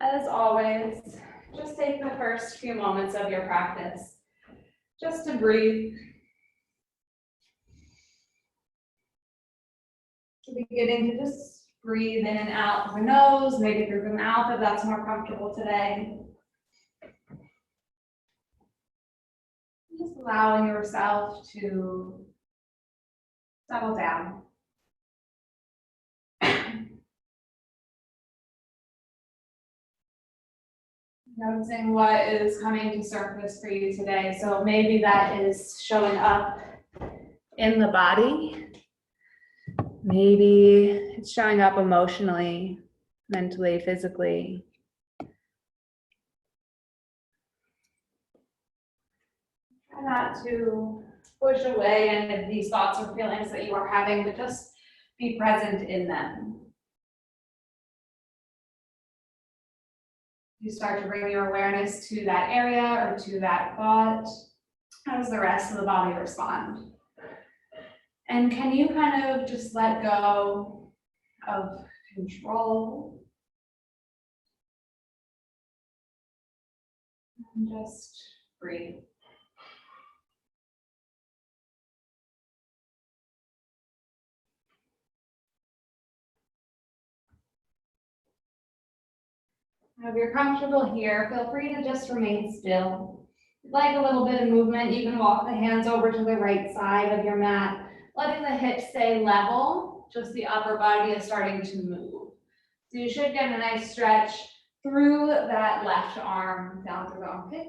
As always, just take the first few moments of your practice just to breathe. So beginning to just breathe in and out through the nose, maybe through the mouth if that's more comfortable today. Just allowing yourself to settle down. Noticing what is coming to surface for you today. So maybe that is showing up in the body. Maybe it's showing up emotionally, mentally, physically. Try not to push away any of these thoughts or feelings that you are having, but just be present in them. You start to bring your awareness to that area or to that thought. How does the rest of the body respond? And can you kind of just let go of control? And just breathe. If you're comfortable here, feel free to just remain still. If you'd like a little bit of movement, you can walk the hands over to the right side of your mat, letting the hips stay level, just the upper body is starting to move. So you should get a nice stretch through that left arm, down through the armpit.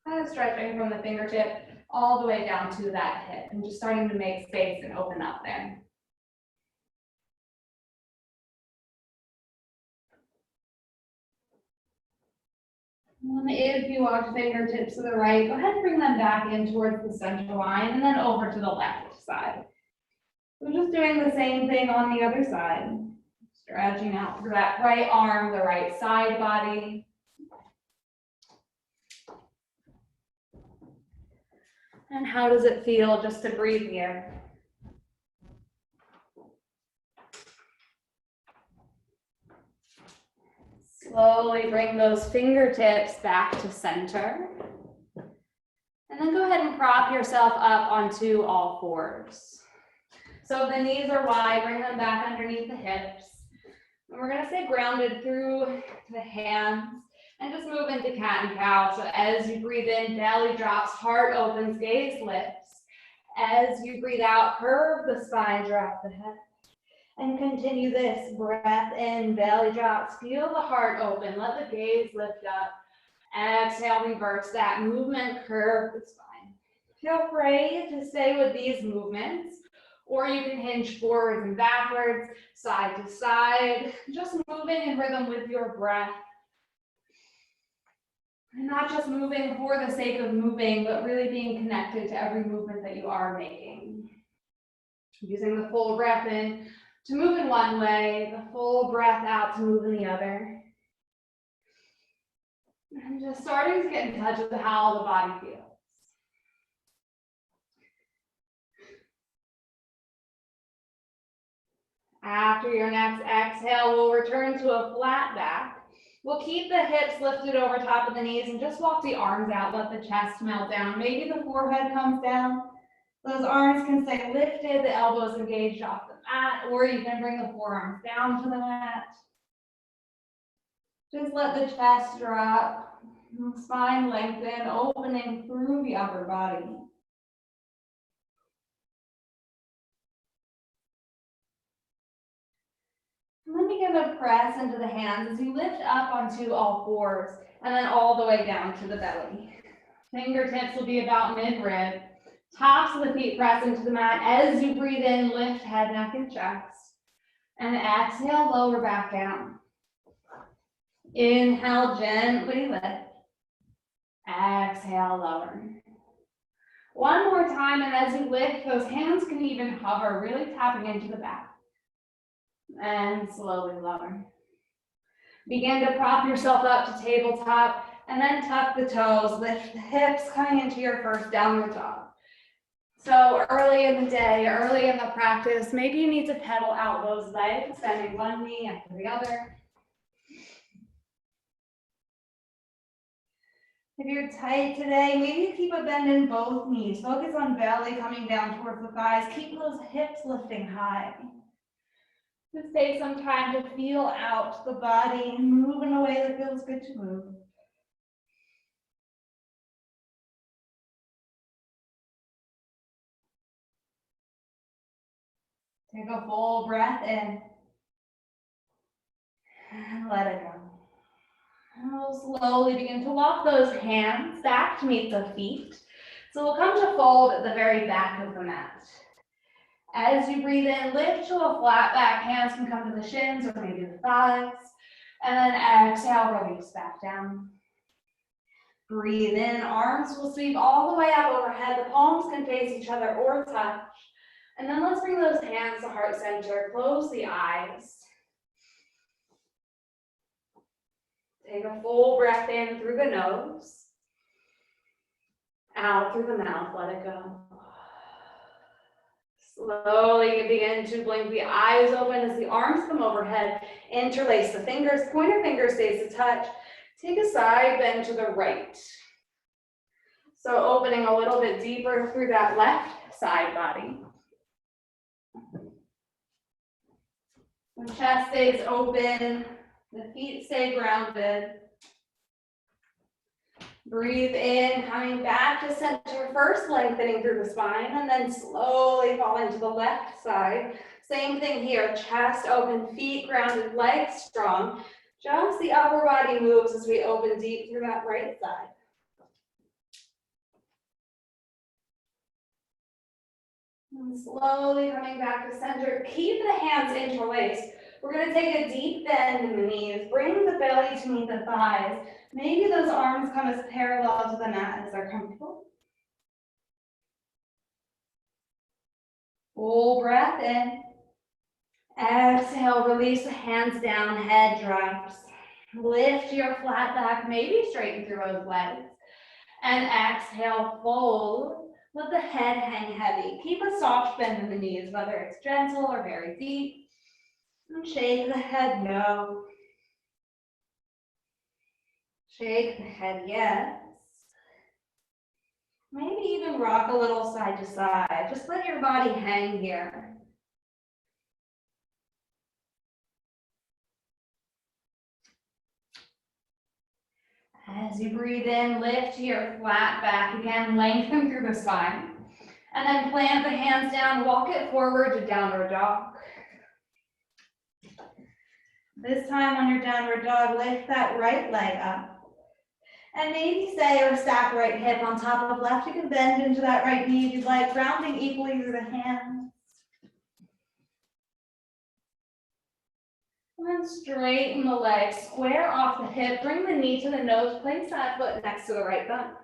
Kind of stretching from the fingertip all the way down to that hip, and just starting to make space and open up there. If you walk fingertips to the right, go ahead and bring them back in towards the center line and then over to the left side. We're just doing the same thing on the other side. Stretching out through that right arm, the right side body. And how does it feel just to breathe here? Slowly bring those fingertips back to center. And then go ahead and prop yourself up onto all fours. So if the knees are wide, bring them back underneath the hips. And we're gonna stay grounded through the hands and just move into cat and cow. So as you breathe in, belly drops, heart opens, gaze lifts. As you breathe out, curve the spine, drop the head. And continue this, breath in, belly drops, feel the heart open, let the gaze lift up. Exhale, reverse that movement, curve the spine. Feel free to stay with these movements, or you can hinge forwards and backwards, side to side, just moving in rhythm with your breath. And not just moving for the sake of moving, but really being connected to every movement that you are making. Using the full breath in to move in one way, the full breath out to move in the other. And just starting to get in touch with how the body feels. After your next exhale, we'll return to a flat back. We'll keep the hips lifted over top of the knees and just walk the arms out, let the chest melt down. Maybe the forehead comes down. Those arms can stay lifted, the elbows engaged off the mat, or you can bring the forearms down to the mat. Just let the chest drop, spine lengthen, opening through the upper body. And then begin to press into the hands as you lift up onto all fours and then all the way down to the belly. Fingertips will be about mid-rib. Tops of the feet press into the mat. As you breathe in, lift head, neck, and chest. And exhale, lower back down. Inhale, gently lift. Exhale, lower. One more time, and as you lift, those hands can even hover, really tapping into the back. And slowly lower. Begin to prop yourself up to tabletop, and then tuck the toes, lift the hips, coming into your first downward dog. So early in the day, early in the practice, maybe you need to pedal out those legs, bending one knee after the other. If you're tight today, maybe you keep a bend in both knees. Focus on belly coming down towards the thighs. Keep those hips lifting high. Just take some time to feel out the body and move in a way that feels good to move. Take a full breath in and let it go. And we'll slowly begin to walk those hands back to meet the feet. So we'll come to fold at the very back of the mat. As you breathe in, lift to a flat back. Hands can come to the shins or maybe the thighs. And then exhale, release back down. Breathe in, arms will sweep all the way up overhead. The palms can face each other or touch. And then let's bring those hands to heart center. Close the eyes. Take a full breath in through the nose. Out through the mouth, let it go. Slowly begin to blink the eyes open as the arms come overhead. Interlace the fingers, pointer finger stays to touch. Take a side bend to the right. So opening a little bit deeper through that left side body. The chest stays open, the feet stay grounded. Breathe in, coming back to center, first lengthening through the spine, and then slowly falling to the left side. Same thing here, chest open, feet grounded, legs strong. Just the upper body moves as we open deep through that right side. And slowly coming back to center, keep the hands interlaced. We're going to take a deep bend in the knees, bring the belly to meet the thighs. Maybe those arms come as parallel to the mat as they're comfortable. Full breath in. Exhale, release the hands down, head drops. Lift your flat back, maybe straighten through those legs. And exhale, fold. Let the head hang heavy. Keep a soft bend in the knees, whether it's gentle or very deep. And shake the head no. Shake the head yes. Maybe even rock a little side to side. Just let your body hang here. As you breathe in, lift your flat back again, lengthen through the spine. And then plant the hands down, walk it forward to downward dog. This time on your downward dog, lift that right leg up. And maybe stay or stack right hip on top of left. You can bend into that right knee if you'd like, grounding equally through the hands. And then straighten the leg, square off the hip, bring the knee to the nose, place that foot next to the right bum.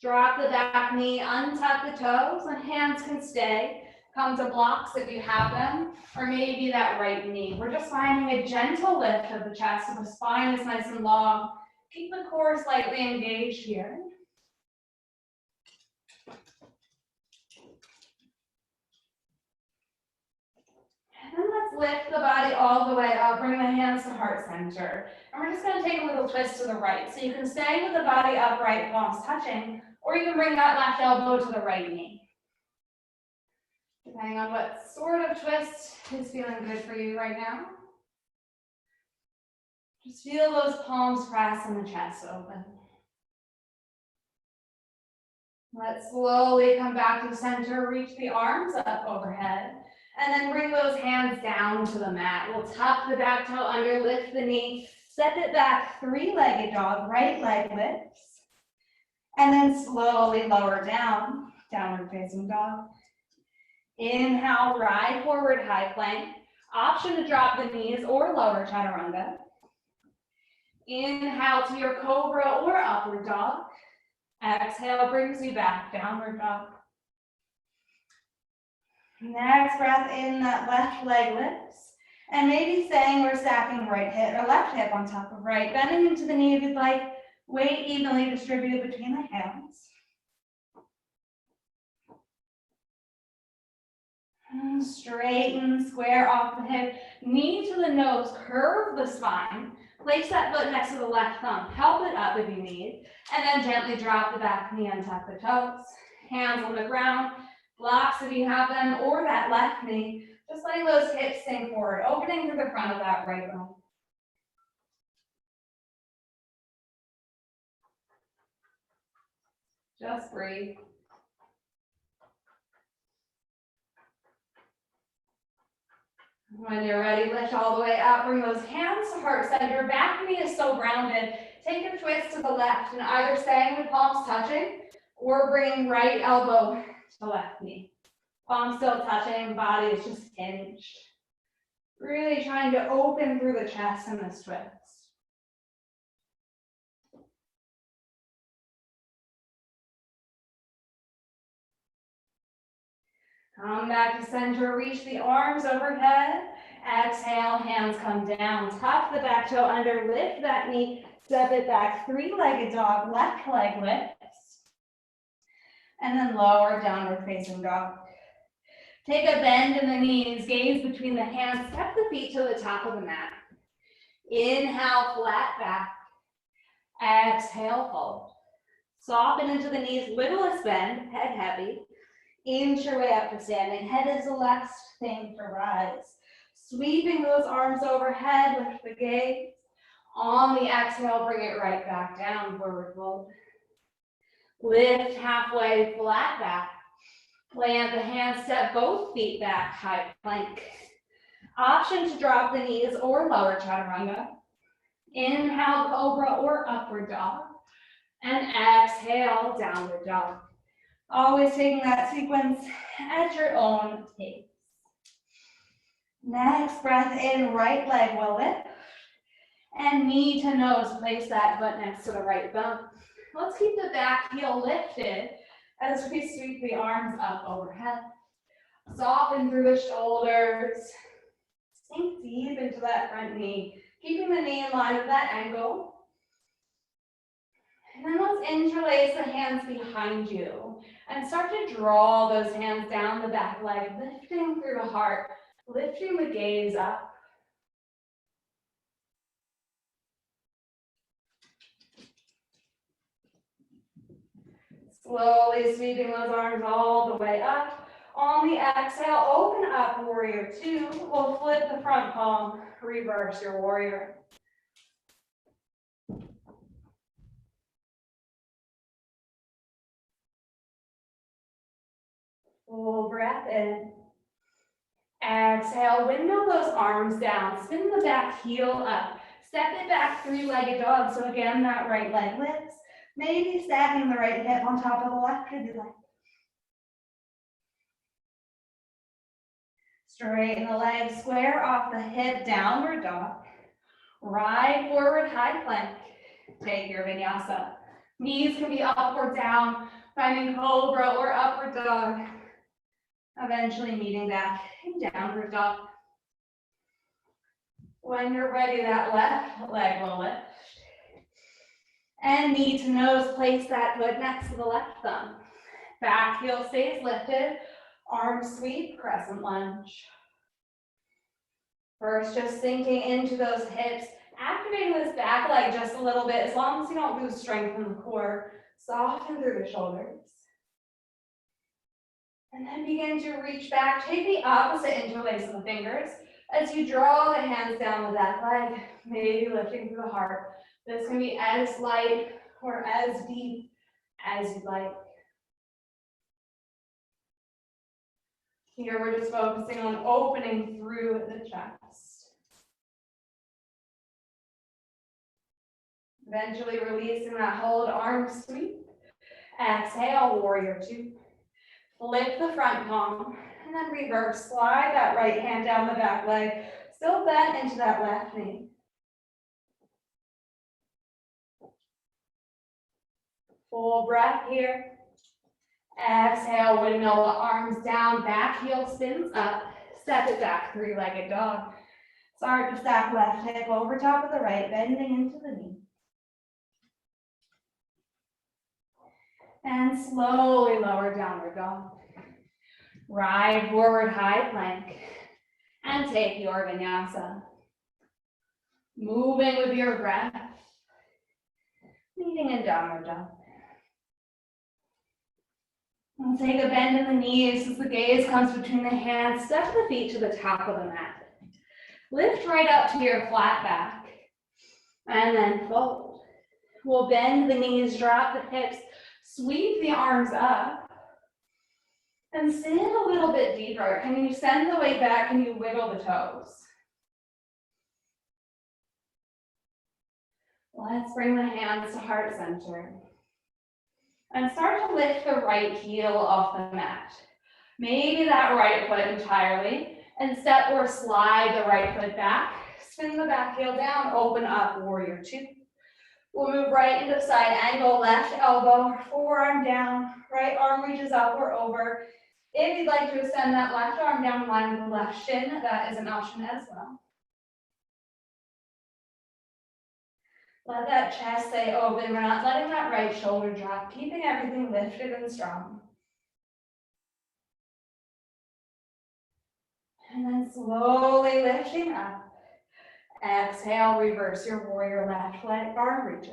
Drop the back knee, untuck the toes, and hands can stay. Come to blocks if you have them, or maybe that right knee. We're just finding a gentle lift of the chest so the spine is nice and long. Keep the core slightly engaged here. And then let's lift the body all the way up, bring the hands to heart center. And we're just going to take a little twist to the right. So you can stay with the body upright, palms touching, or you can bring that left elbow to the right knee. Depending on what sort of twist is feeling good for you right now. Just feel those palms press and the chest open. Let's slowly come back to center, reach the arms up overhead, and then bring those hands down to the mat. We'll tuck the back toe under, lift the knee, step it back, three-legged dog, right leg lifts, and then slowly lower down, downward facing dog. Inhale, ride forward, high plank. Option to drop the knees or lower chaturanga. Inhale to your cobra or upward dog. Exhale brings you back, downward dog. Next breath in, that left leg lifts. And maybe staying or stacking right hip or left hip on top of right. Bending into the knee if you'd like. Weight evenly distributed between the hands. Straighten, square off the hip, knee to the nose, curve the spine. Place that foot next to the left thumb. Help it up if you need. And then gently drop the back knee and tuck the toes. Hands on the ground. Blocks if you have them, or that left knee. Just letting those hips sink forward, opening through the front of that right leg. Just breathe. When you're ready, lift all the way up. Bring those hands to heart center. Back knee is so grounded. Take a twist to the left and either staying with palms touching or bring right elbow to left knee. Palms still touching, body is just hinged. Really trying to open through the chest in this twist. Come back to center, reach the arms overhead. Exhale, hands come down. Tuck the back toe under, lift that knee, step it back, three-legged dog, left leg lifts. And then lower downward facing dog. Take a bend in the knees, gaze between the hands, step the feet to the top of the mat. Inhale, flat back. Exhale, fold. Soften into the knees, littlest bend, head heavy. Inch your way up to standing. Head is the last thing to rise. Sweeping those arms overhead, lift the gaze. On the exhale, bring it right back down, forward fold. Lift halfway, flat back. Plant the hands, step both feet back, high plank. Option to drop the knees or lower chaturanga. Inhale, cobra or upward dog. And exhale, downward dog. Always taking that sequence at your own pace. Next breath in, right leg will lift. And knee to nose, place that foot next to the right thumb. Let's keep the back heel lifted as we sweep the arms up overhead. Soften through the shoulders. Sink deep into that front knee, keeping the knee in line with that ankle. And then let's interlace the hands behind you and start to draw those hands down the back leg, lifting through the heart, lifting the gaze up. Slowly sweeping those arms all the way up. On the exhale, open up, warrior two. We'll flip the front palm, reverse your warrior. Full breath in. Exhale, windmill those arms down. Spin the back heel up. Step it back, three-legged dog. So again, that right leg lifts. Maybe stacking the right hip on top of the left if you like. Straighten the legs, square off the hip, downward dog. Right forward, high plank. Take your vinyasa. Knees can be up or down, finding cobra or upward dog. Eventually meeting back in downward dog. When you're ready, that left leg will lift. And knee to nose, place that foot next to the left thumb. Back heel stays lifted. Arms sweep, crescent lunge. First, just sinking into those hips, activating this back leg just a little bit, as long as you don't lose strength in the core. Soften through the shoulders. And then begin to reach back. Take the opposite interlace of the fingers as you draw the hands down the back leg, maybe lifting through the heart. This can be as light or as deep as you'd like. Here we're just focusing on opening through the chest. Eventually releasing that hold, arm sweep. Exhale, warrior two. Flip the front palm and then reverse. Slide that right hand down the back leg. Still bent into that left knee. Full breath here. Exhale, windmill the arms down, back heel spins up. Step it back, three-legged dog. Start to stack left hip over top of the right, bending into the knee. And slowly lower downward dog. Ride forward, high plank. And take your vinyasa. Moving with your breath. Meeting in downward dog. And take a bend in the knees as the gaze comes between the hands. Step the feet to the top of the mat. Lift right up to your flat back. And then fold. We'll bend the knees, drop the hips, sweep the arms up. And sink a little bit deeper. Can you send the weight back? Can you wiggle the toes? Let's bring the hands to heart center. And start to lift the right heel off the mat. Maybe that right foot entirely. And step or slide the right foot back. Spin the back heel down, open up, warrior two. We'll move right into side angle, left elbow, forearm down, right arm reaches up or over. If you'd like to extend that left arm down in line with the left shin, that is an option as well. Let that chest stay open. We're not letting that right shoulder drop, keeping everything lifted and strong. And then slowly lifting up. Exhale, reverse your warrior left leg, arm reaches.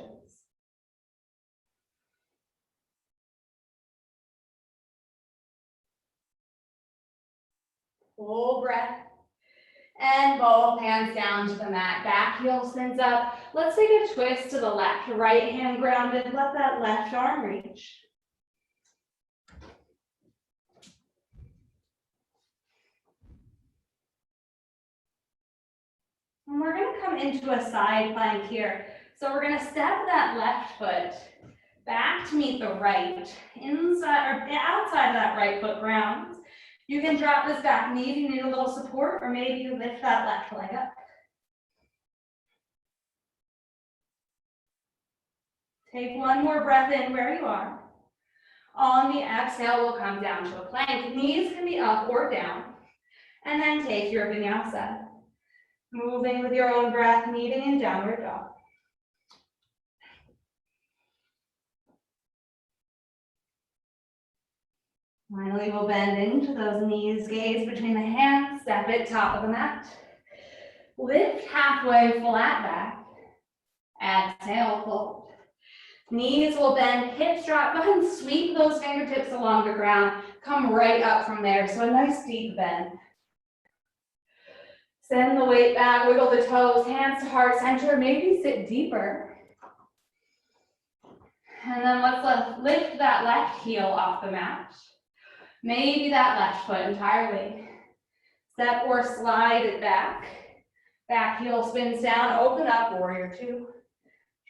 Full breath. And both hands down to the mat. Back heel spins up. Let's take a twist to the left. Right hand grounded. Let that left arm reach. And we're going to come into a side plank here. So we're going to step that left foot back to meet the right. Inside or outside of that right foot grounds. You can drop this back knee if you need a little support, or maybe you lift that left leg up. Take one more breath in where you are. On the exhale, we'll come down to a plank. Knees can be up or down. And then take your vinyasa. Moving with your own breath, meeting in downward dog. Finally, we'll bend into those knees, gaze between the hands, step it top of the mat. Lift halfway, flat back. Exhale, fold. Knees will bend, hips drop. Go ahead and sweep those fingertips along the ground. Come right up from there, so a nice deep bend. Send the weight back, wiggle the toes, hands to heart center, maybe sit deeper. And then let's lift that left heel off the mat. Maybe that left foot entirely. Step or slide it back. Back heel spins down, open up, warrior two.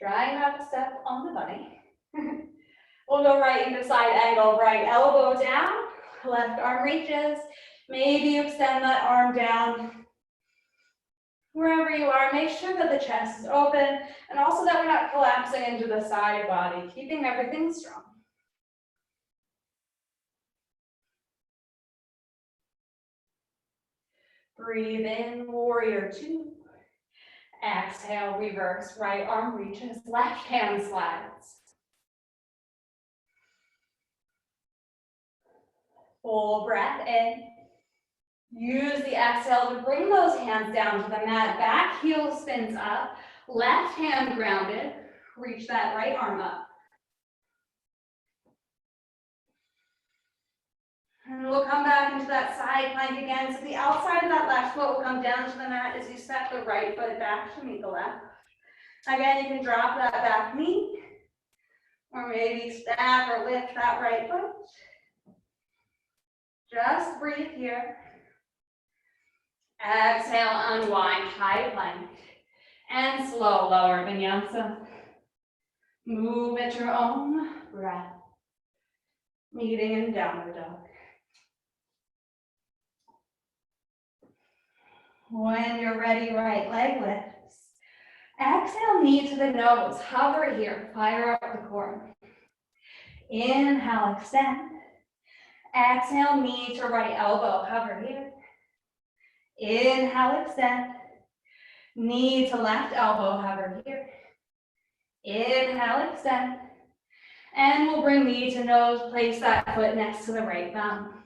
Try not to step on the bunny. We'll go right into side angle, right elbow down, left arm reaches. Maybe you extend that arm down. Wherever you are, make sure that the chest is open and also that we're not collapsing into the side body, keeping everything strong. Breathe in, warrior two. Exhale, reverse, right arm reaches, left hand slides. Full breath in. Use the exhale to bring those hands down to the mat. Back heel spins up, left hand grounded. Reach that right arm up. And we'll come back into that side plank again. So the outside of that left foot will come down to the mat as you step the right foot back to meet the left. Again, you can drop that back knee, or maybe stack or lift that right foot. Just breathe here. Exhale, unwind, high plank. And slow lower vinyasa. Move at your own breath. Meeting in downward dog. When you're ready, right leg lifts. Exhale, knee to the nose. Hover here, fire up the core. Inhale, extend. Exhale, knee to right elbow, hover here. Inhale, extend. Knee to left elbow, hover here. Inhale, extend. And we'll bring knee to nose, place that foot next to the right thumb.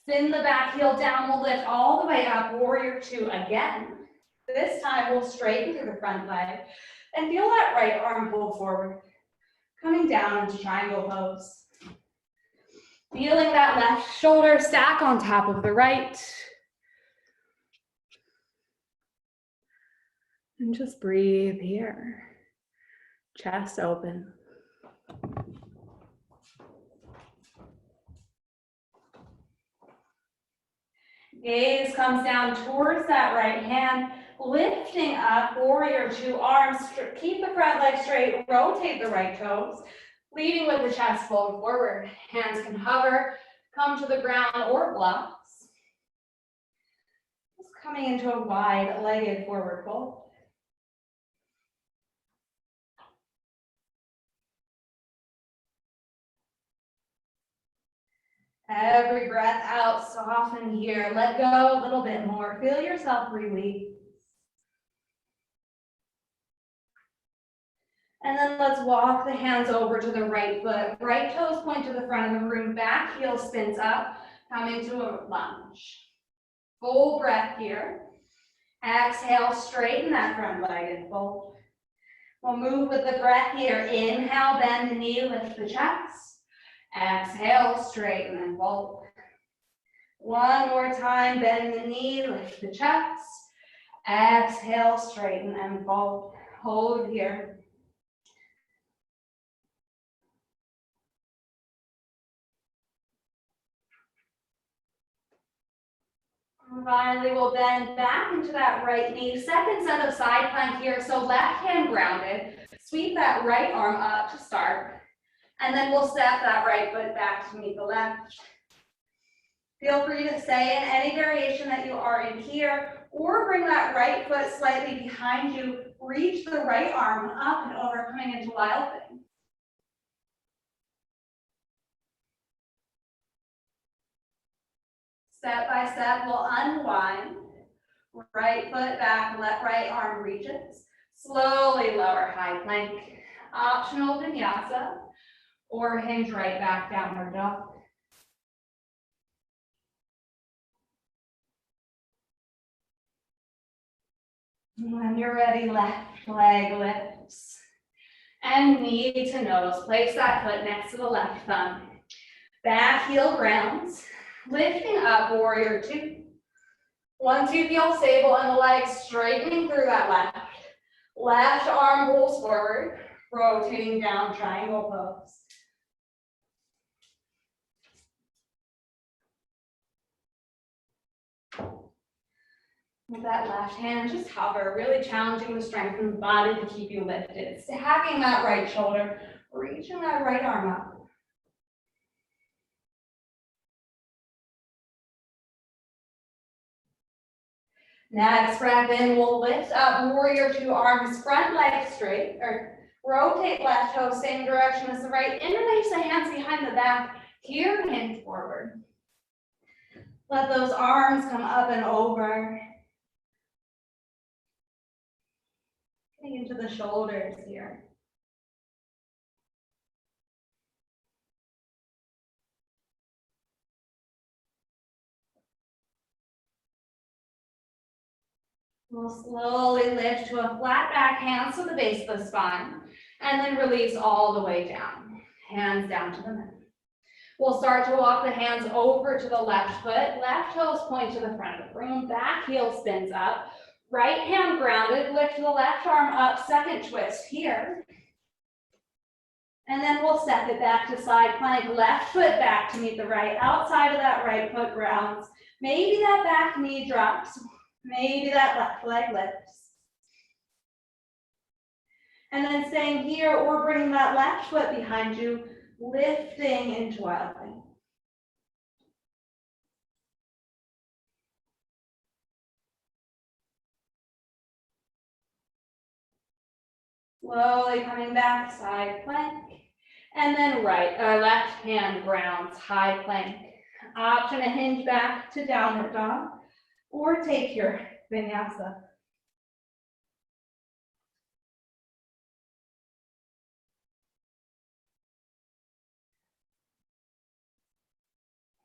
Spin the back heel down, we'll lift all the way up, warrior two again. This time we'll straighten through the front leg and feel that right arm pull forward, coming down into triangle pose. Feeling that left shoulder stack on top of the right. And just breathe here. Chest open. Gaze comes down towards that right hand, lifting up, warrior two arms. Keep the front leg straight, rotate the right toes, leading with the chest fold forward. Hands can hover, come to the ground or blocks. Just coming into a wide-legged forward fold. Every breath out, soften here. Let go a little bit more. Feel yourself release. And then let's walk the hands over to the right foot. Right toes point to the front of the room. Back heel spins up, coming to a lunge. Full breath here. Exhale, straighten that front leg and fold. We'll move with the breath here. Inhale, bend the knee, lift the chest. Exhale, straighten and fold. One more time, bend the knee, lift the chest. Exhale, straighten and fold. Hold here. And finally, we'll bend back into that right knee. Second set of side plank here. So left hand grounded. Sweep that right arm up to start. And then we'll step that right foot back to meet the left. Feel free to stay in any variation that you are in here, or bring that right foot slightly behind you. Reach the right arm up and over, coming into wild thing. Step by step, we'll unwind. Right foot back, left right arm reaches. Slowly lower high plank. Optional vinyasa, or hinge right back, downward dog. When you're ready, left leg lifts. And knee to nose. Place that foot next to the left thumb. Back heel grounds. Lifting up, warrior two. Once you feel stable and the legs straightening through that left. Left arm pulls forward, rotating down, triangle pose. With that left hand, just hover, really challenging the strength in the body to keep you lifted. Stacking that right shoulder, reaching that right arm up. Next breath in, we'll lift up, warrior two, arms, front leg straight, or rotate left toe, same direction as the right. Interlace the hands behind the back, here, hinge forward. Let those arms come up and over. Getting into the shoulders here. We'll slowly lift to a flat back, hands to the base of the spine, and then release all the way down. Hands down to the mat. We'll start to walk the hands over to the left foot. Left toes point to the front of the room. Back heel spins up. Right hand grounded. Lift the left arm up. Second twist here. And then we'll step it back to side plank. Left foot back to meet the right. Outside of that right foot grounds. Maybe that back knee drops. Maybe that left leg lifts. And then staying here or bringing that left foot behind you, lifting into wild thing. Slowly coming back, side plank. And then left hand grounds, high plank. Option to hinge back to downward dog, or take your vinyasa.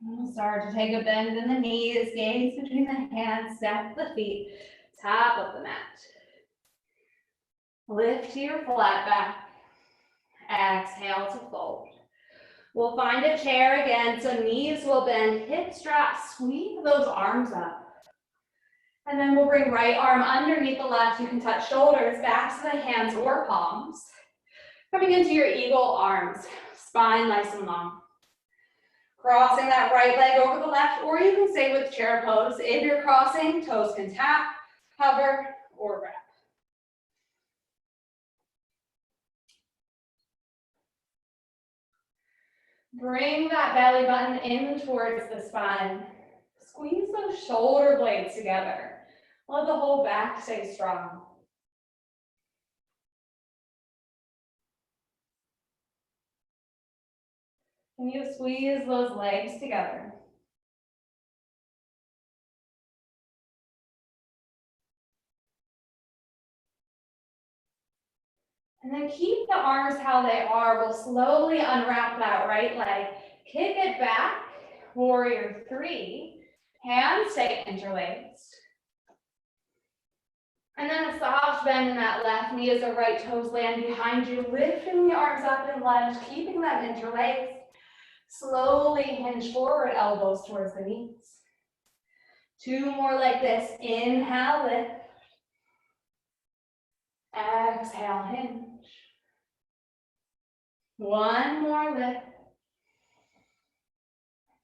We'll start to take a bend in the knees, gaze between the hands, step the feet. top of the mat. Lift to your flat back. Exhale to fold. We'll find a chair again, so knees will bend, hips drop, sweep those arms up. And then we'll bring right arm underneath the left. You can touch shoulders, back to the hands or palms. Coming into your eagle arms, spine nice and long. Crossing that right leg over the left, or you can stay with chair pose. If you're crossing, toes can tap, hover, or wrap. Bring that belly button in towards the spine. Squeeze those shoulder blades together. Let the whole back stay strong. Can you squeeze those legs together? And then keep the arms how they are. We'll slowly unwrap that right leg. Kick it back, warrior three. Hands stay interlaced. And then a soft bend in that left knee as the right toes land behind you, lifting the arms up in lunge, keeping them interlaced. Slowly hinge forward, elbows towards the knees. Two more like this. Inhale, lift. Exhale, hinge. One more lift.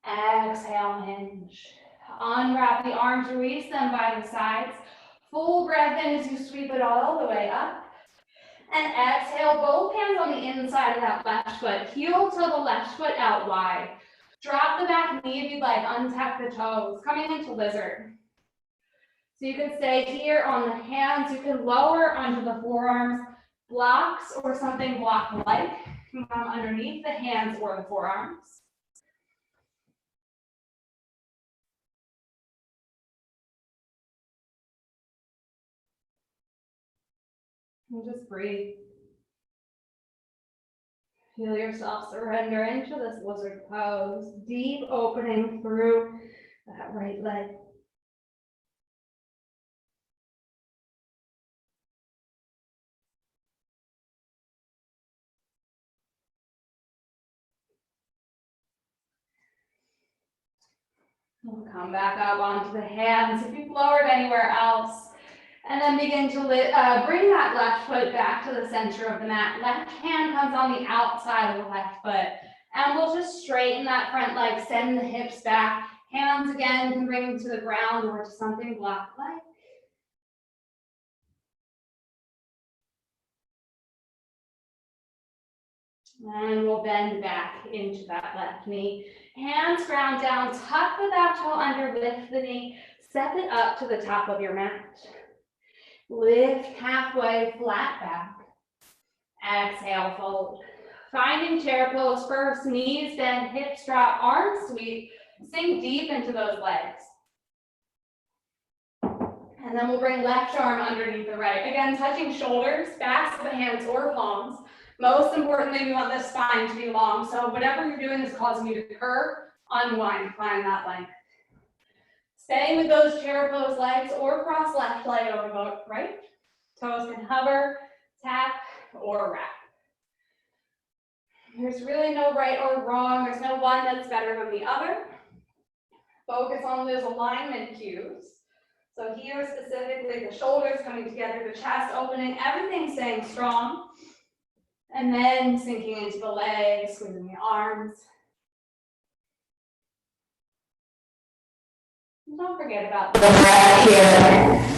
Exhale, hinge. Unwrap the arms, release them by the sides. Full breath in as you sweep it all the way up. And exhale, both hands on the inside of that left foot. Heel to the left foot out wide. Drop the back knee if you'd like. Untuck the toes. Coming into lizard. So you can stay here on the hands. You can lower onto the forearms. Blocks or something block-like can come underneath the hands or the forearms. And just breathe. Feel yourself surrender into this lizard pose. Deep opening through that right leg. We'll come back up onto the hands if you've lowered anywhere else. And then begin to bring that left foot back to the center of the mat. Left hand comes on the outside of the left foot. And we'll just straighten that front leg, send the hips back. Hands again can bring them to the ground or to something block-like. And we'll bend back into that left knee. Hands ground down, tuck the back toe under, lift the knee, step it up to the top of your mat. Lift halfway, flat back. Exhale, fold. Finding chair pose first, knees bend, hips drop, arms sweep. Sink deep into those legs. And then we'll bring left arm underneath the right. Again, touching shoulders, backs of the hands or palms. Most importantly, we want the spine to be long. So whatever you're doing is causing you to curve, unwind, find that length. Stay with those chair pose legs or cross left leg over right. Toes can hover, tap, or wrap. There's really no right or wrong. There's no one that's better than the other. Focus on those alignment cues. So here specifically, the shoulders coming together, the chest opening, everything staying strong. And then sinking into the legs, squeezing the arms. And don't forget about the breath here.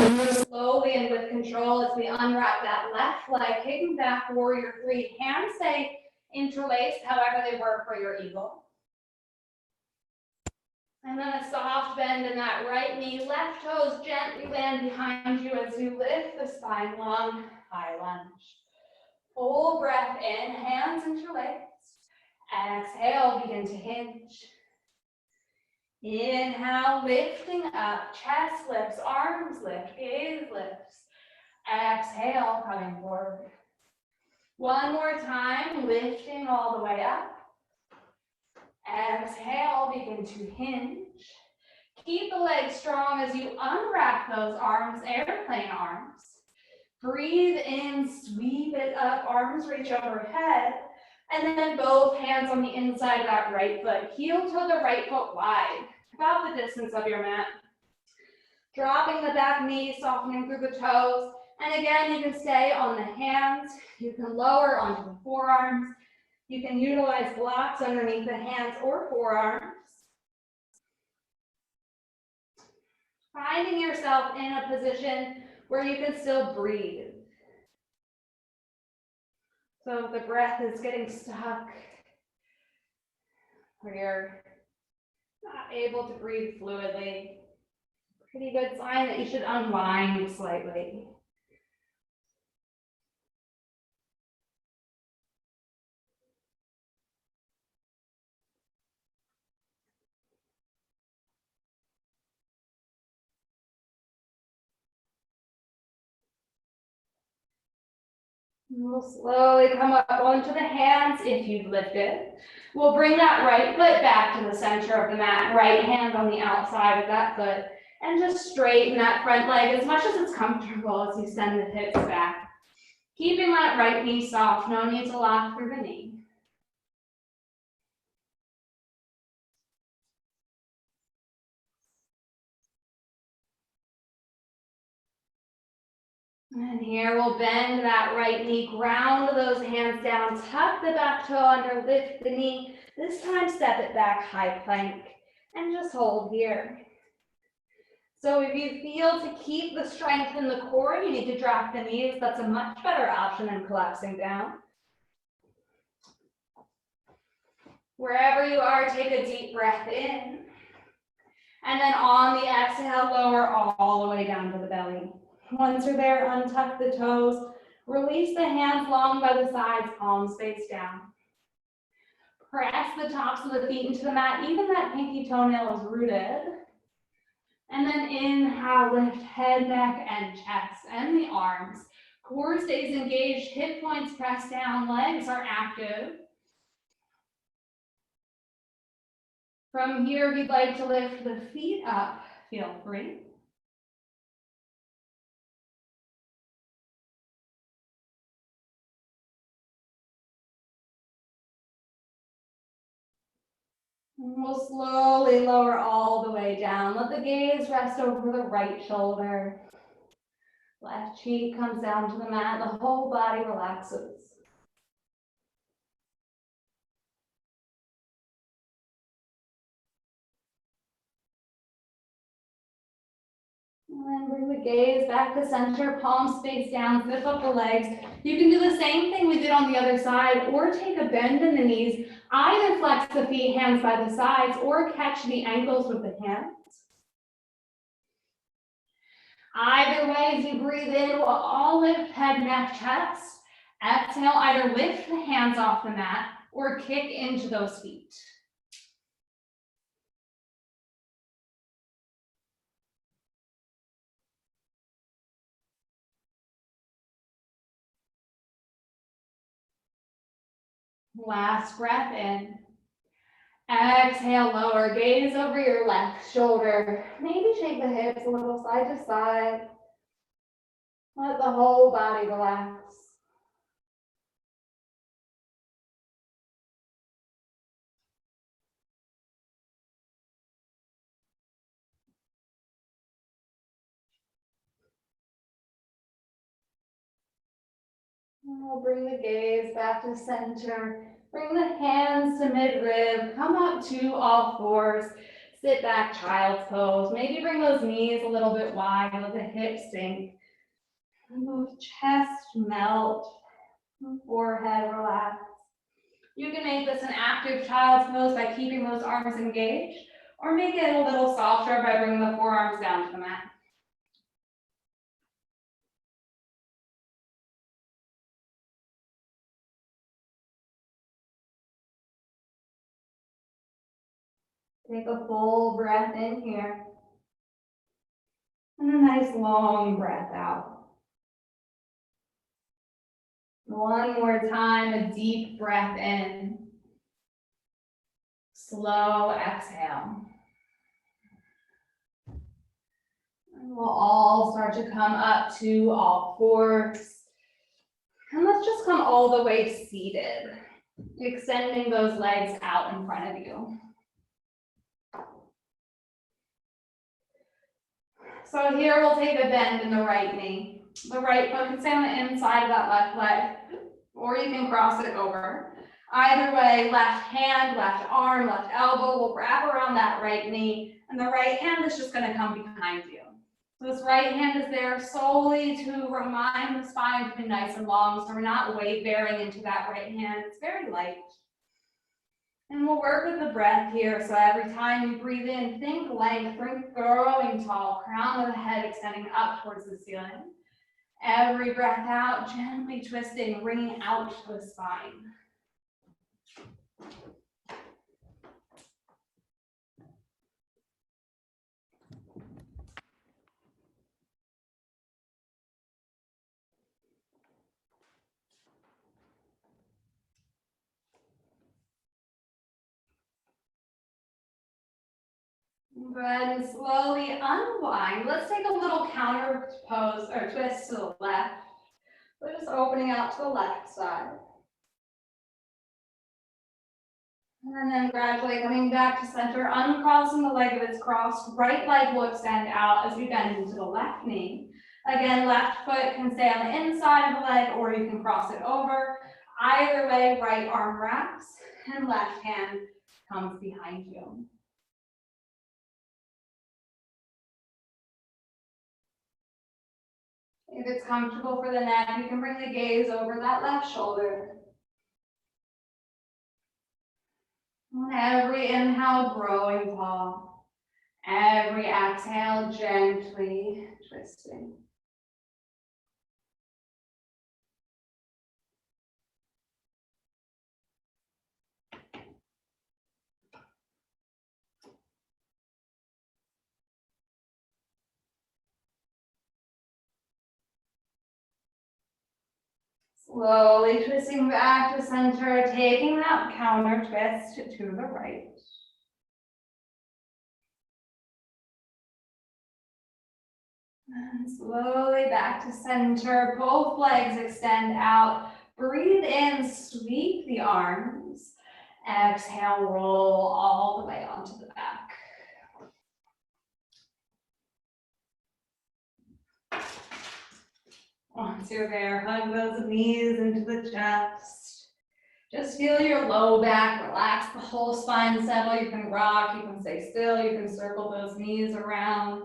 Move slowly and with control as we unwrap that left leg, kicking back, warrior three. Hands stay interlaced, however they were for your eagle. And then a soft bend in that right knee. Left toes gently land behind you as you lift the spine long, high lunge. Full breath in, hands interlaced. Exhale, begin to hinge. Inhale, lifting up, chest lifts, arms lift, gaze lifts. Exhale, coming forward. One more time, lifting all the way up. Exhale, begin to hinge. Keep the legs strong as you unwrap those arms, airplane arms. Breathe in, sweep it up, arms reach overhead. And then both hands on the inside of that right foot. Heel toe the right foot wide, about the distance of your mat. Dropping the back knee, softening through the toes. And again, you can stay on the hands. You can lower onto the forearms. You can utilize blocks underneath the hands or forearms. Finding yourself in a position where you can still breathe. So if the breath is getting stuck, or you're not able to breathe fluidly, pretty good sign that you should unwind slightly. We'll slowly come up onto the hands if you've lifted. We'll bring that right foot back to the center of the mat, right hand on the outside of that foot, and just straighten that front leg as much as it's comfortable as you send the hips back. Keeping that right knee soft, no need to lock through the knee. And here we'll bend that right knee, ground those hands down, tuck the back toe under, lift the knee. This time step it back, high plank, and just hold here. So if you feel to keep the strength in the core, you need to drop the knees. That's a much better option than collapsing down. Wherever you are, take a deep breath in. And then on the exhale, lower all the way down to the belly. Once you're there, untuck the toes. Release the hands long by the sides, palms face down. Press the tops of the feet into the mat. Even that pinky toenail is rooted. And then inhale, lift head, neck, and chest, and the arms. Core stays engaged, hip points press down, legs are active. From here, if you'd like to lift the feet up, feel free. And we'll slowly lower all the way down. Let the gaze rest over the right shoulder. Left cheek comes down to the mat. The whole body relaxes. And then bring the gaze back to center, palms face down, lift up the legs. You can do the same thing we did on the other side, or take a bend in the knees. Either flex the feet, hands by the sides, or catch the ankles with the hands. Either way, as you breathe in, we'll all lift head, neck, chest. Exhale, either lift the hands off the mat or kick into those feet. Last breath in. Exhale, lower, gaze over your left shoulder. Maybe shake the hips a little side to side. Let the whole body relax. And we'll bring the gaze back to center. Bring the hands to midrib. Come up to all fours. Sit back, child's pose. Maybe bring those knees a little bit wide. Let the hips sink. Move chest, melt. Forehead, relax. You can make this an active child's pose by keeping those arms engaged, or make it a little softer by bringing the forearms down to the mat. Take a full breath in here. And a nice long breath out. One more time, a deep breath in. Slow exhale. And we'll all start to come up to all fours. And let's just come all the way seated, extending those legs out in front of you. So here we'll take a bend in the right knee. The right foot can stay on the inside of that left leg, or you can cross it over. Either way, left hand, left arm, left elbow will wrap around that right knee, and the right hand is just gonna come behind you. So this right hand is there solely to remind the spine to be nice and long, so we're not weight bearing into that right hand. It's very light. And we'll work with the breath here. So every time you breathe in, think length, think growing tall, crown of the head extending up towards the ceiling. Every breath out, gently twisting, bringing out to the spine. Go ahead and slowly unwind. Let's take a little counter pose or twist to the left. We're just opening out to the left side. And then gradually coming back to center, uncrossing the leg if it's crossed. Right leg will extend out as we bend into the left knee. Again, left foot can stay on the inside of the leg or you can cross it over. Either way, right arm wraps and left hand comes behind you. If it's comfortable for the neck, you can bring the gaze over that left shoulder. On every inhale, growing tall. Every exhale, gently twisting. Slowly twisting back to center, taking that counter twist to the right. And slowly back to center, both legs extend out. Breathe in, sweep the arms. Exhale, roll all the way onto the back. Once you're there, hug those knees into the chest. Just feel your low back, relax the whole spine settle. You can rock, you can stay still, you can circle those knees around.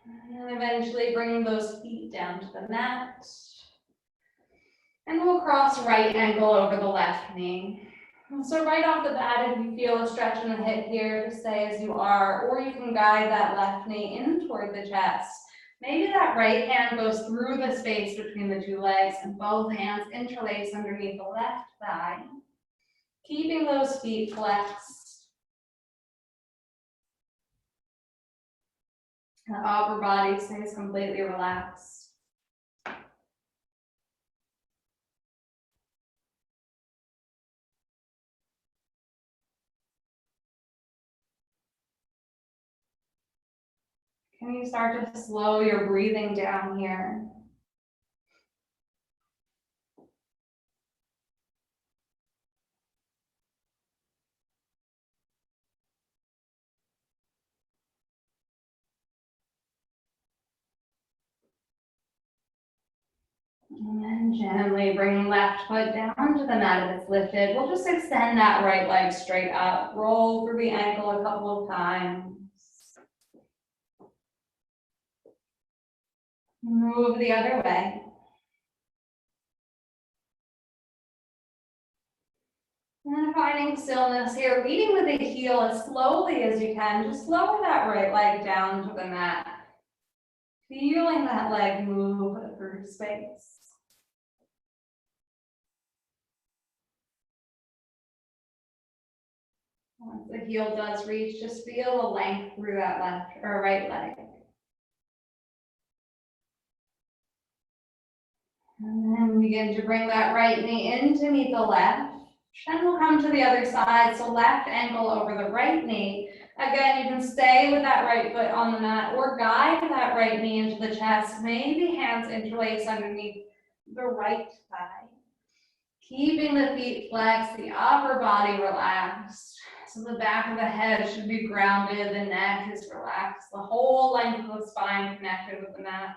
And eventually bring those feet down to the mat. And we'll cross right ankle over the left knee. So right off the bat, if you feel a stretch in the hip here, just stay as you are, or you can guide that left knee in toward the chest. Maybe that right hand goes through the space between the two legs and both hands interlace underneath the left thigh. Keeping those feet flexed. The upper body stays completely relaxed. Can you start to slow your breathing down here? And then gently bring left foot down to the mat if it's lifted. We'll just extend that right leg straight up. Roll through the ankle a couple of times. Move the other way. And then finding stillness here, leading with the heel as slowly as you can. Just lower that right leg down to the mat. Feeling that leg move through space. Once the heel does reach, just feel the length through that left or right leg. And then begin to bring that right knee in to meet the left. Then we'll come to the other side. So left ankle over the right knee. Again, you can stay with that right foot on the mat or guide that right knee into the chest. Maybe hands interlace underneath the right thigh. Keeping the feet flexed, the upper body relaxed. So the back of the head should be grounded, the neck is relaxed, the whole length of the spine connected with the mat.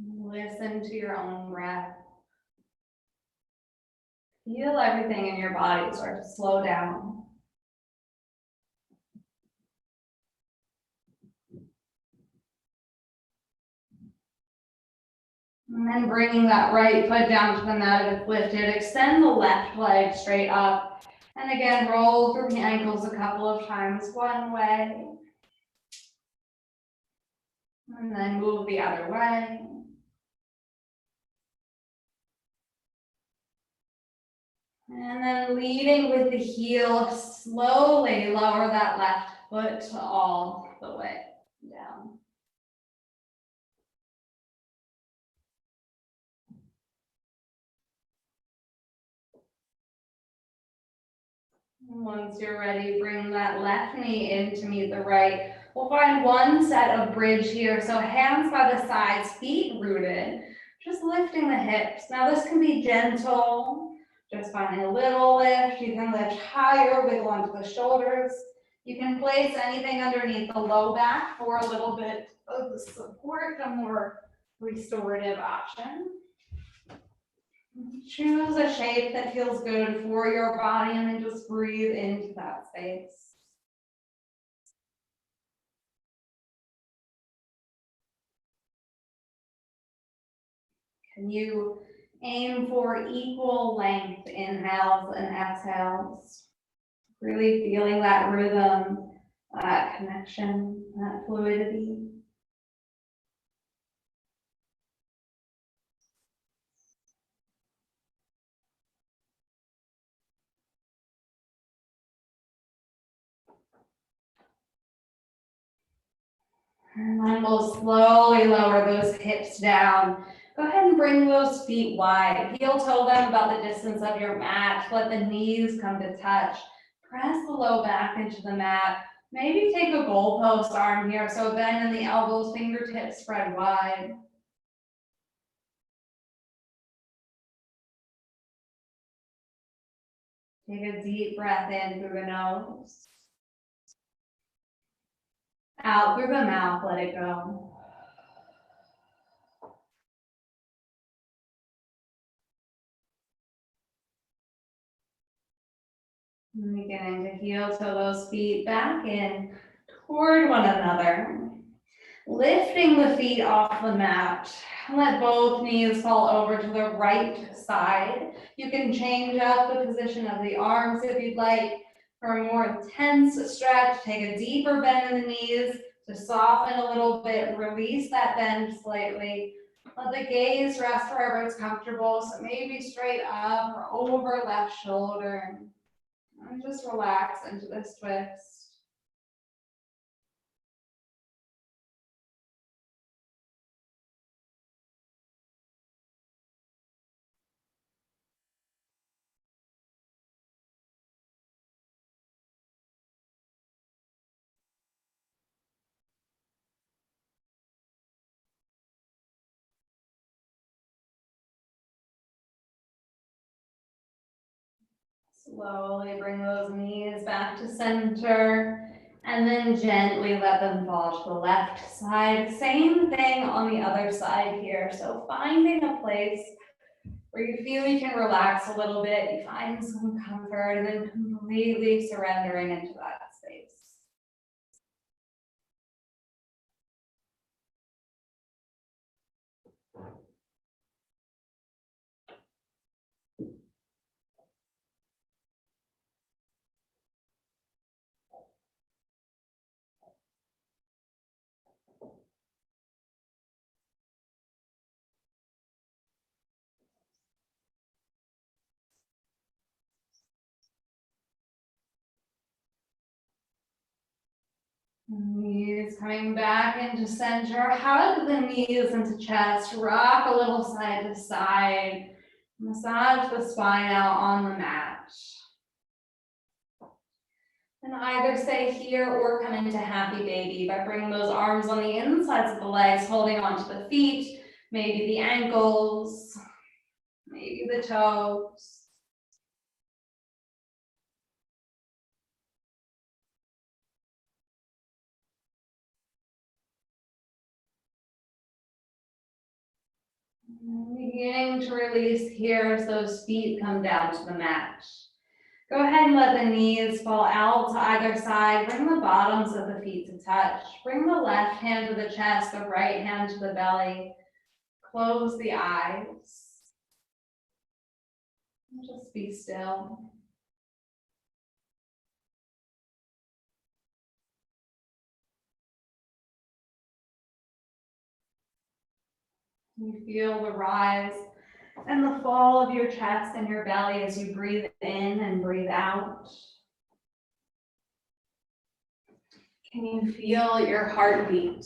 Listen to your own breath. Feel everything in your body start to slow down. And then bringing that right foot down to the mat if it's lifted, extend the left leg straight up. And again, roll through the ankles a couple of times one way. And then move the other way. And then leading with the heel, slowly lower that left foot all the way down. And once you're ready, bring that left knee in to meet the right. We'll find one set of bridge here. So hands by the sides, feet rooted, just lifting the hips. Now this can be gentle, just finding a little lift. You can lift higher, wiggle onto the shoulders. You can place anything underneath the low back for a little bit of the support, a more restorative option. Choose a shape that feels good for your body and then just breathe into that space. Can you aim for equal length inhales and exhales? Really feeling that rhythm, that connection, that fluidity. And then we'll slowly lower those hips down. Go ahead and bring those feet wide. Heel toe them about the distance of your mat. Let the knees come to touch. Press the low back into the mat. Maybe take a goalpost arm here. So bend in the elbows, fingertips spread wide. Take a deep breath in through the nose. Out through the mouth, let it go. And beginning to heel toe those feet back in toward one another. Lifting the feet off the mat. Let both knees fall over to the right side. You can change up the position of the arms if you'd like. For a more intense stretch, take a deeper bend in the knees to soften a little bit. Release that bend slightly. Let the gaze rest wherever it's comfortable. So maybe straight up or over left shoulder. And just relax into this twist. Slowly bring those knees back to center and then gently let them fall to the left side. Same thing on the other side here. So finding a place where you feel you can relax a little bit, you find some comfort, and then completely surrendering into that space. Knees coming back into center. Hug the knees into chest. Rock a little side to side. Massage the spine out on the mat. And either stay here or come into happy baby by bringing those arms on the insides of the legs, holding onto the feet, maybe the ankles, maybe the toes. Beginning to release here as those feet come down to the mat. Go ahead and let the knees fall out to either side. Bring the bottoms of the feet to touch. Bring the left hand to the chest, the right hand to the belly. Close the eyes. And just be still. You feel the rise and the fall of your chest and your belly as you breathe in and breathe out. Can you feel your heartbeat?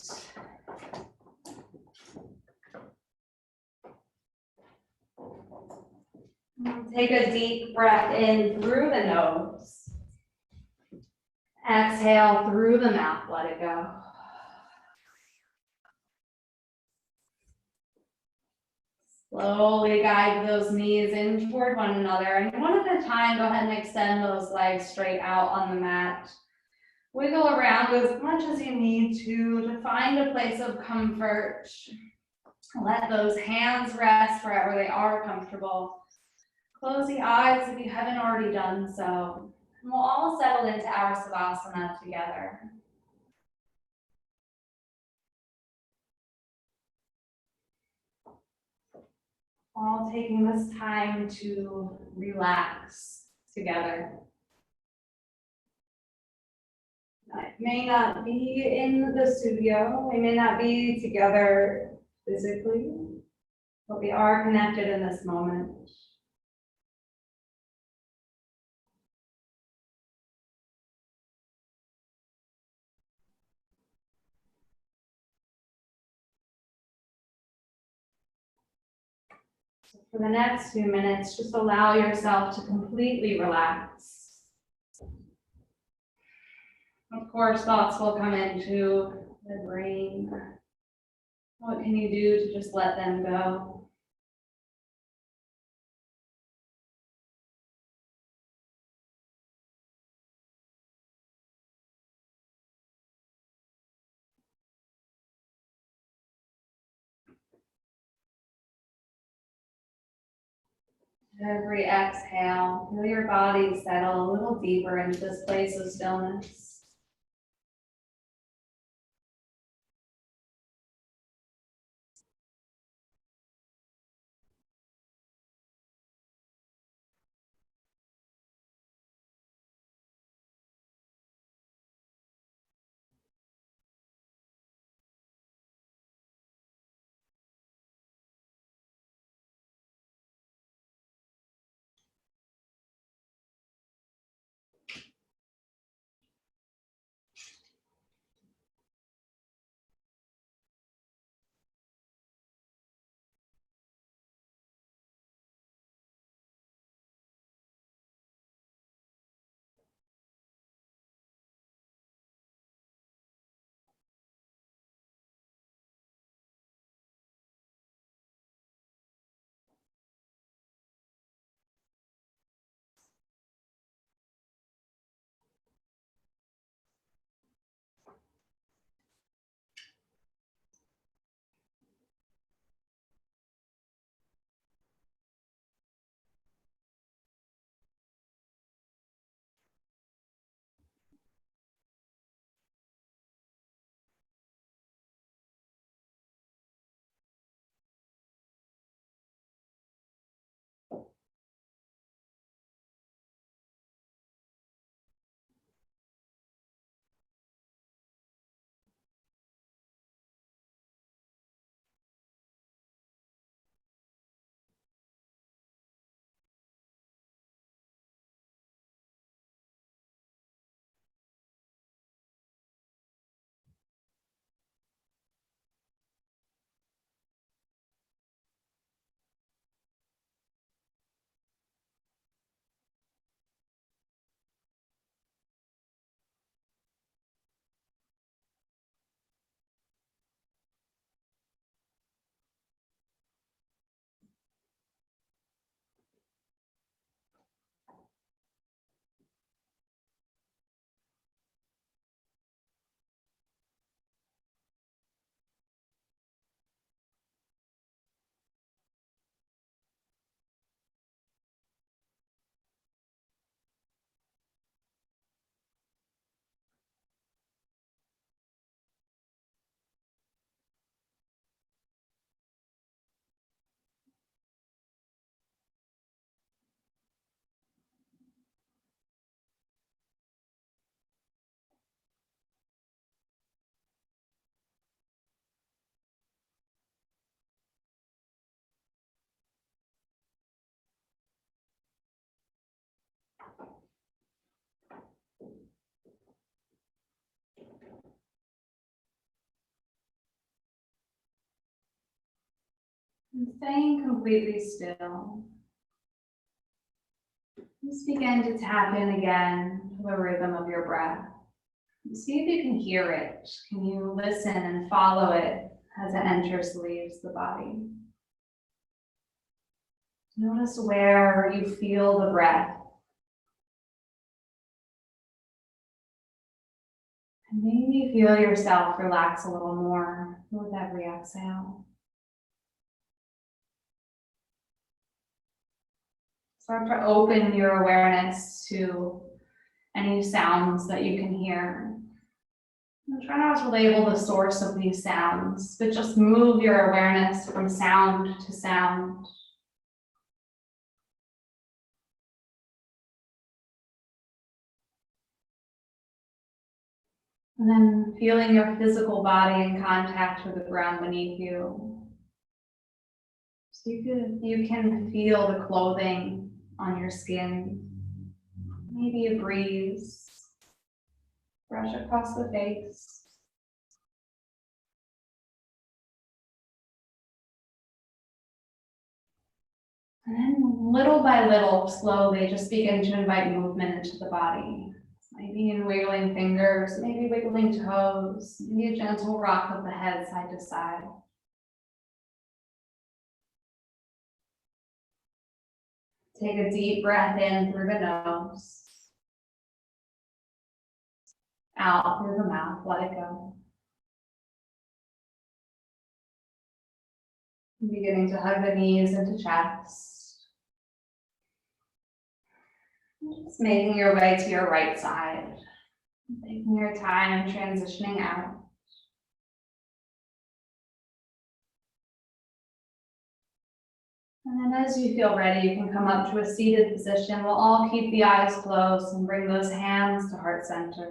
Take a deep breath in through the nose. Exhale through the mouth, let it go. Slowly guide those knees in toward one another, and one at a time, go ahead and extend those legs straight out on the mat. Wiggle around as much as you need to find a place of comfort. Let those hands rest wherever they are comfortable. Close the eyes if you haven't already done so. And we'll all settle into our Savasana together. All taking this time to relax together. I may not be in the studio, we may not be together physically, but we are connected in this moment. So for the next few minutes, just allow yourself to completely relax. Of course, thoughts will come into the brain. What can you do to just let them go? Every exhale, feel your body settle a little deeper into this place of stillness. And staying completely still. Just begin to tap in again to the rhythm of your breath. See if you can hear it. Can you listen and follow it as it enters, leaves the body? Notice where you feel the breath. And maybe feel yourself relax a little more with every exhale. Start to open your awareness to any sounds that you can hear. And try not to label the source of these sounds, but just move your awareness from sound to sound. And then feeling your physical body in contact with the ground beneath you. So you can feel the clothing on your skin. Maybe a breeze, brush across the face. And then little by little, slowly, just begin to invite movement into the body. Maybe in wiggling fingers, maybe wiggling toes, maybe a gentle rock of the head side to side. Take a deep breath in through the nose. Out through the mouth, let it go. Beginning to hug the knees into chest. Just making your way to your right side. Taking your time transitioning out. And then as you feel ready, you can come up to a seated position. We'll all keep the eyes closed and bring those hands to heart center.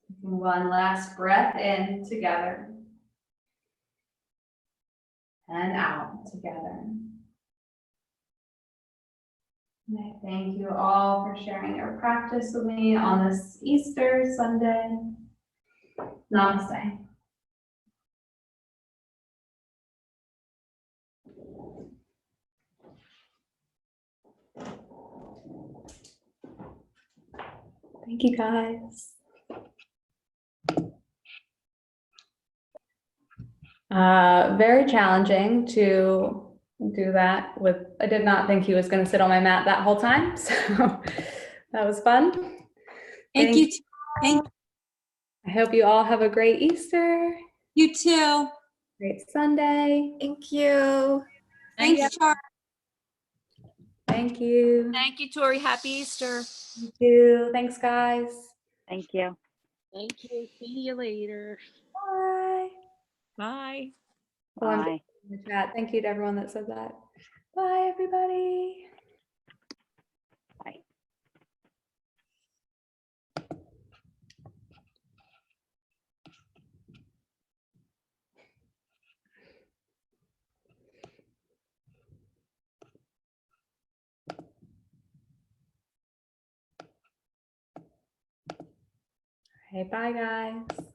Taking one last breath in together. And out together. And I thank you all for sharing your practice with me on this Easter Sunday. Namaste. Thank you, guys. Very challenging to do that with, I did not think he was going to sit on my mat that whole time, so that was fun. Thank you. Thank I hope you all have a great Easter, you too. great Sunday. Thank you. Thanks, Char. Thank you. Thank you, Tori. Happy Easter. You too. Thanks, guys. Thank you. Thank you. See you later. Bye. Bye. Oh, I'm Bye. in the chat. Thank you to everyone that said that. Bye, everybody. Bye. Okay, bye, guys.